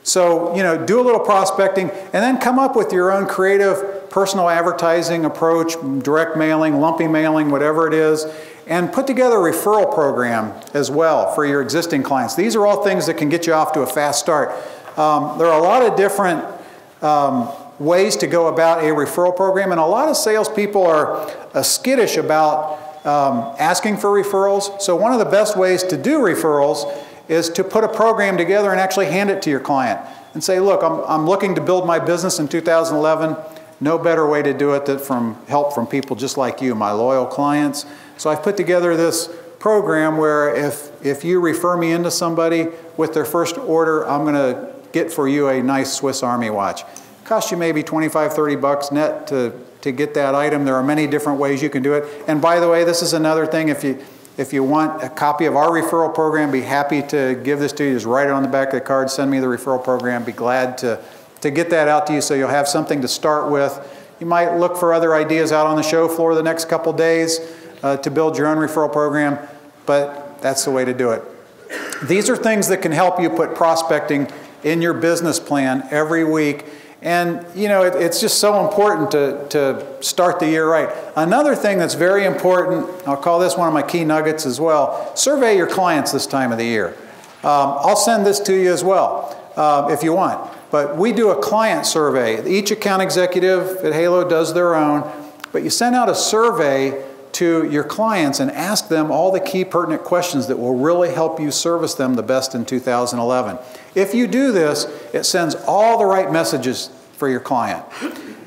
So, you know, do a little prospecting and then come up with your own creative personal advertising approach, direct mailing, lumpy mailing, whatever it is, and put together a referral program as well for your existing clients. These are all things that can get you off to a fast start. There are a lot of different ways to go about a referral program, and a lot of salespeople are skittish about asking for referrals. So one of the best ways to do referrals is to put a program together and actually hand it to your client and say, look, I'm looking to build my business in 2011. No better way to do it than from help from people just like you, my loyal clients. So I've put together this program where if you refer me into somebody with their first order, I'm going to get for you a nice Swiss Army watch. It costs you maybe 25, 30 bucks net to get that item. There are many different ways you can do it. And by the way, this is another thing. If you want a copy of our referral program, be happy to give this to you. Just write it on the back of the card, send me the referral program. Be glad to get that out to you so you'll have something to start with. You might look for other ideas out on the show floor the next couple days to build your own referral program, but that's the way to do it. These are things that can help you put prospecting in your business plan every week. And you know, it's just so important to start the year right. Another thing that's very important, I'll call this one of my key nuggets as well, survey your clients this time of the year. I'll send this to you as well if you want. But we do a client survey. Each account executive at Halo does their own, but you send out a survey to your clients and ask them all the key pertinent questions that will really help you service them the best in 2011. If you do this, it sends all the right messages for your client.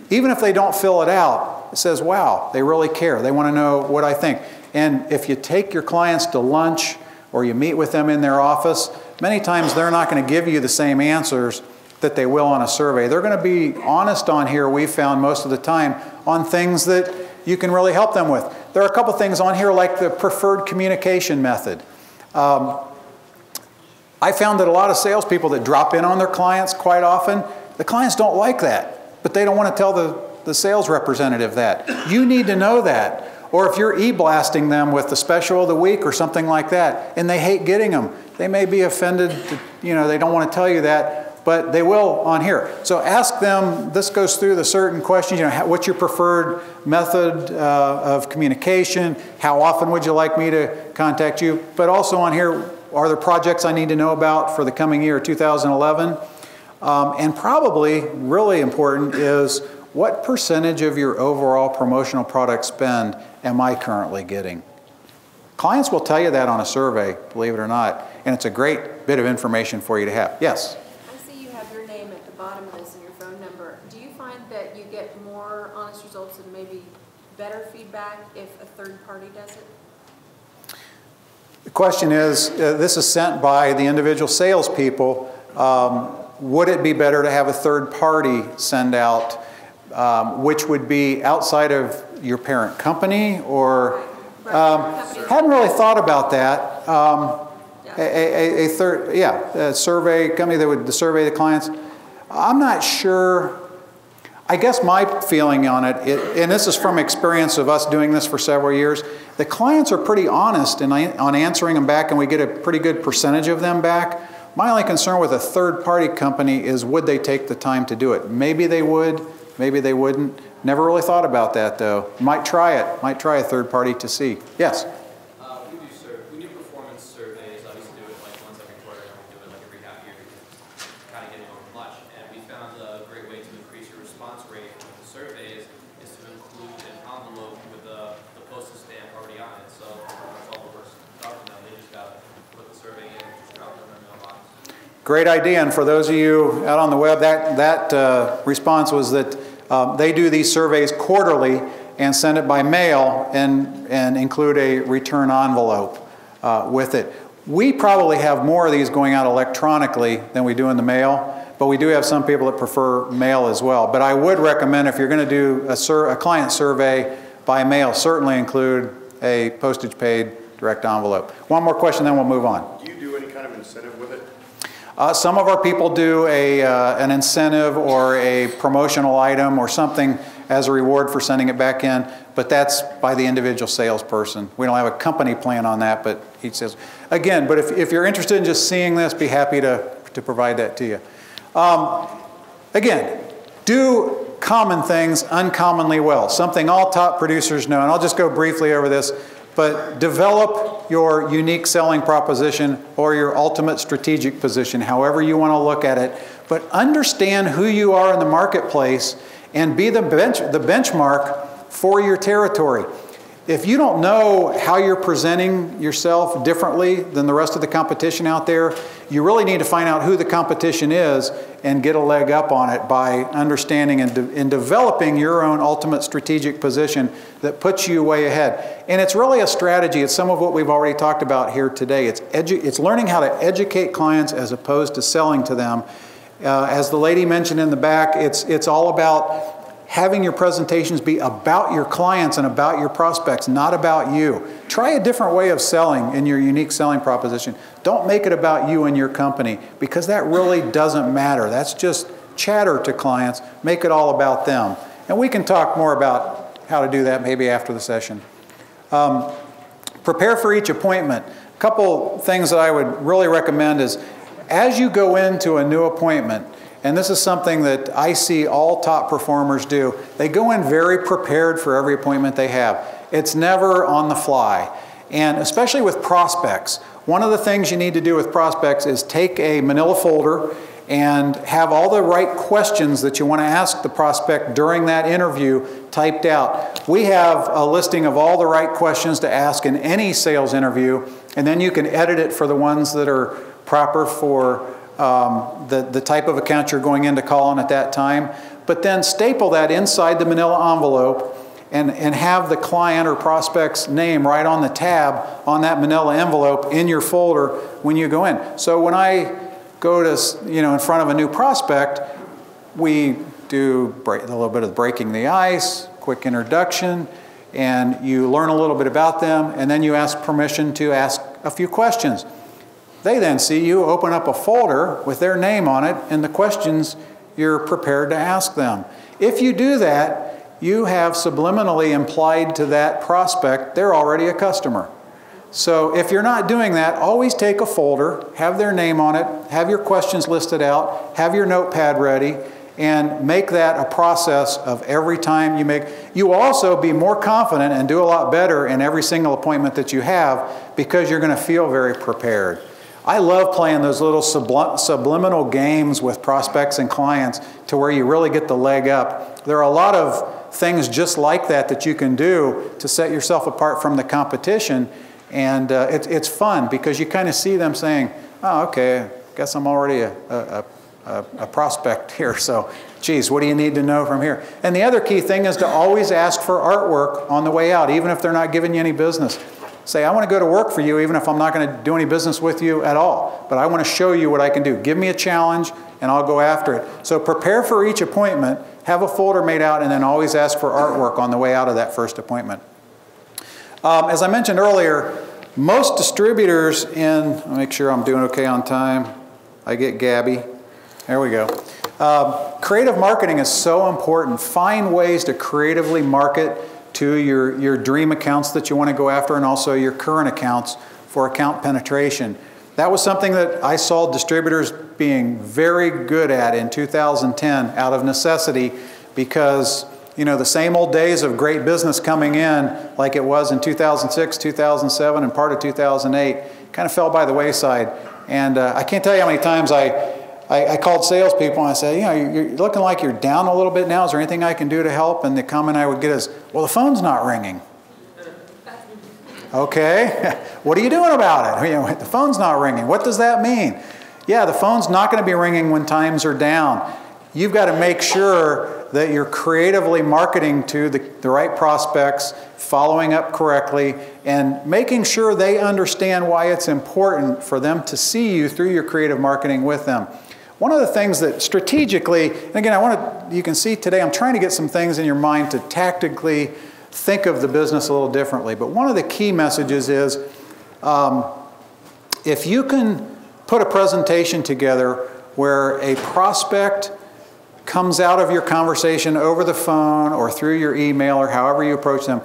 Even if they don't fill it out, it says, wow, they really care. They want to know what I think. And if you take your clients to lunch or you meet with them in their office, many times they're not going to give you the same answers that they will on a survey. They're going to be honest on here, we've found most of the time, on things that you can really help them with. There are a couple things on here like the preferred communication method. I found that a lot of salespeople that drop in on their clients quite often, the clients don't like that, but they don't want to tell the sales representative that. You need to know that. Or if you're e-blasting them with the special of the week or something like that, and they hate getting them, they may be offended, they don't want to tell you that, but they will on here. So ask them, this goes through the certain questions, what's your preferred method of communication? How often would you like me to contact you? But also on here, are there projects I need to know about for the coming year, 2011? And probably really important is what percentage of your overall promotional product spend am I currently getting? Clients will tell you that on a survey, believe it or not, and it's a great bit of information for you to have. Yes? I see you have your name at the bottom of this and your phone number. Do you find that you get more honest results and maybe better feedback if a third party does it? The question is, this is sent by the individual salespeople. Would it be better to have a third party send out, which would be outside of your parent company, or hadn't really thought about that. A survey company that would survey the clients. I'm not sure. I guess my feeling on it, and this is from experience of us doing this for several years, the clients are pretty honest on answering them back, and we get a pretty good percentage of them back. My only concern with a third-party company is would they take the time to do it? Maybe they would, maybe they wouldn't. Never really thought about that, though. Might try it. Might try a third party to see. Yes? We do performance surveys. Obviously do it like once every quarter, and we do it like every half year to kind of get it over much. And we found a great way to increase your response rate with the surveys is to include an envelope with the postal stamp already on it. So that's all the work done for them. They just got to put the survey in and just drop it in their mailbox. Great idea. And for those of you out on the web, that response was that they do these surveys quarterly and send it by mail and include a return envelope with it. We probably have more of these going out electronically than we do in the mail, but we do have some people that prefer mail as well. But I would recommend if you're going to do a client survey by mail, certainly include a postage paid direct envelope. One more question, then we'll move on. Do you do any kind of incentive with it? Some of our people do an incentive or a promotional item or something as a reward for sending it back in, but that's by the individual salesperson. We don't have a company plan on that, but each sales. Again, but if you're interested in just seeing this, be happy to provide that to you. Again, do common things uncommonly well, something all top producers know. And I'll just go briefly over this, but develop your unique selling proposition or your ultimate strategic position, however you want to look at it. But understand who you are in the marketplace and be the benchmark for your territory. If you don't know how you're presenting yourself differently than the rest of the competition out there, you really need to find out who the competition is and get a leg up on it by understanding and developing your own ultimate strategic position that puts you way ahead. And it's really a strategy. It's some of what we've already talked about here today. It's learning how to educate clients as opposed to selling to them. As the lady mentioned in the back, it's all about having your presentations be about your clients and about your prospects, not about you. Try a different way of selling in your unique selling proposition. Don't make it about you and your company, because that really doesn't matter. That's just chatter to clients. Make it all about them. And we can talk more about how to do that maybe after the session. Prepare for each appointment. A couple things that I would really recommend is, as you go into a new appointment, and this is something that I see all top performers do, they go in very prepared for every appointment they have. It's never on the fly. And especially with prospects, one of the things you need to do with prospects is take a manila folder and have all the right questions that you want to ask the prospect during that interview typed out. We have a listing of all the right questions to ask in any sales interview, and then you can edit it for the ones that are proper for the type of account you're going in to call on at that time. But then staple that inside the manila envelope and have the client or prospect's name right on the tab on that manila envelope in your folder when you go in. So when I go to, in front of a new prospect, we do a little bit of breaking the ice, quick introduction, and you learn a little bit about them, and then you ask permission to ask a few questions. They then see you open up a folder with their name on it and the questions you're prepared to ask them. If you do that, you have subliminally implied to that prospect they're already a customer. So if you're not doing that, always take a folder, have their name on it, have your questions listed out, have your notepad ready, and make that a process of every time you make. You will also be more confident and do a lot better in every single appointment that you have, because you're going to feel very prepared. I love playing those little subliminal games with prospects and clients to where you really get the leg up. There are a lot of things just like that that you can do to set yourself apart from the competition. And it's fun, because you kind of see them saying, oh, okay, I guess I'm already a prospect here. So, geez, what do you need to know from here? And the other key thing is to always ask for artwork on the way out, even if they're not giving you any business. Say, I want to go to work for you even if I'm not going to do any business with you at all. But I want to show you what I can do. Give me a challenge and I'll go after it. So prepare for each appointment, have a folder made out, and then always ask for artwork on the way out of that first appointment. As I mentioned earlier, most distributors let me make sure I'm doing okay on time. I get Gabby. There we go. Creative marketing is so important. Find ways to creatively market to your dream accounts that you want to go after, and also your current accounts for account penetration. That was something that I saw distributors being very good at in 2010 out of necessity, because the same old days of great business coming in like it was in 2006, 2007, and part of 2008 kind of fell by the wayside. And I can't tell you how many times I called salespeople and I said, you're looking like you're down a little bit now. Is there anything I can do to help? And the comment I would get is, well, the phone's not ringing. Okay, what are you doing about it? The phone's not ringing. What does that mean? Yeah, the phone's not going to be ringing when times are down. You've got to make sure that you're creatively marketing to the right prospects, following up correctly, and making sure they understand why it's important for them to see you through your creative marketing with them. One of the things that strategically, and again, you can see today I'm trying to get some things in your mind to tactically think of the business a little differently. But one of the key messages is, if you can put a presentation together where a prospect comes out of your conversation over the phone or through your email or however you approach them,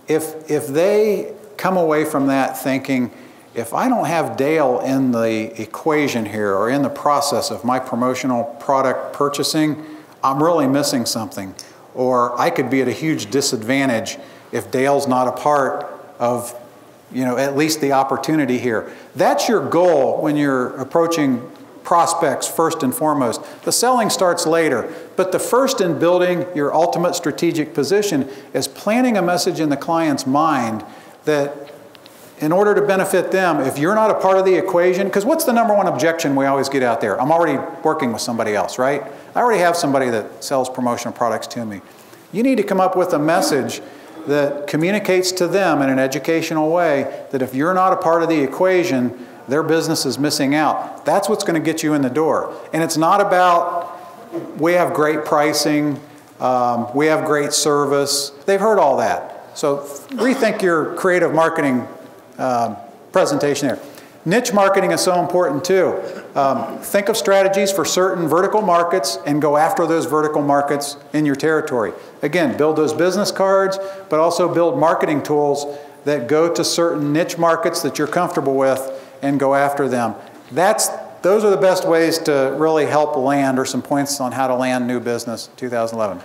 if they come away from that thinking, if I don't have Dale in the equation here or in the process of my promotional product purchasing, I'm really missing something. Or I could be at a huge disadvantage if Dale's not a part of, at least the opportunity here. That's your goal when you're approaching prospects first and foremost. The selling starts later, but the first in building your ultimate strategic position is planting a message in the client's mind that in order to benefit them, if you're not a part of the equation, because what's the number one objection we always get out there? I'm already working with somebody else, right? I already have somebody that sells promotional products to me. You need to come up with a message that communicates to them in an educational way that if you're not a part of the equation, their business is missing out. That's what's going to get you in the door. And it's not about, we have great pricing, we have great service. They've heard all that. So rethink your creative marketing presentation there. Niche marketing is so important too. Think of strategies for certain vertical markets and go after those vertical markets in your territory. Again, build those business cards, but also build marketing tools that go to certain niche markets that you're comfortable with and go after them. Those are the best ways to really help land, or some points on how to land new business 2011.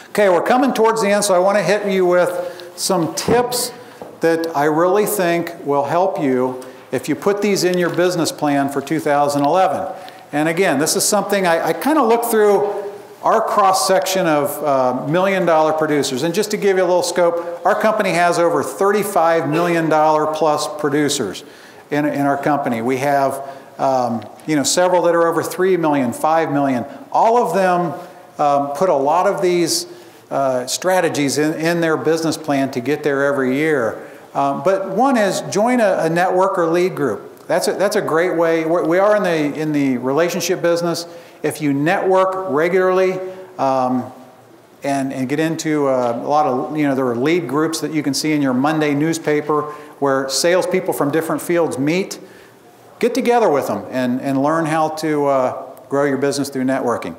Okay, we're coming towards the end, so I want to hit you with some tips that I really think will help you if you put these in your business plan for 2011. And again, this is something I kind of looked through our cross-section of million-dollar producers. And just to give you a little scope, our company has over $35 million plus producers in our company. We have several that are over 3 million, 5 million. All of them put a lot of these strategies in their business plan to get there every year. But one is join a network or lead group. That's a great way. We are in the relationship business. If you network regularly and get into a lot of, there are lead groups that you can see in your Monday newspaper where salespeople from different fields meet. Get together with them and learn how to grow your business through networking.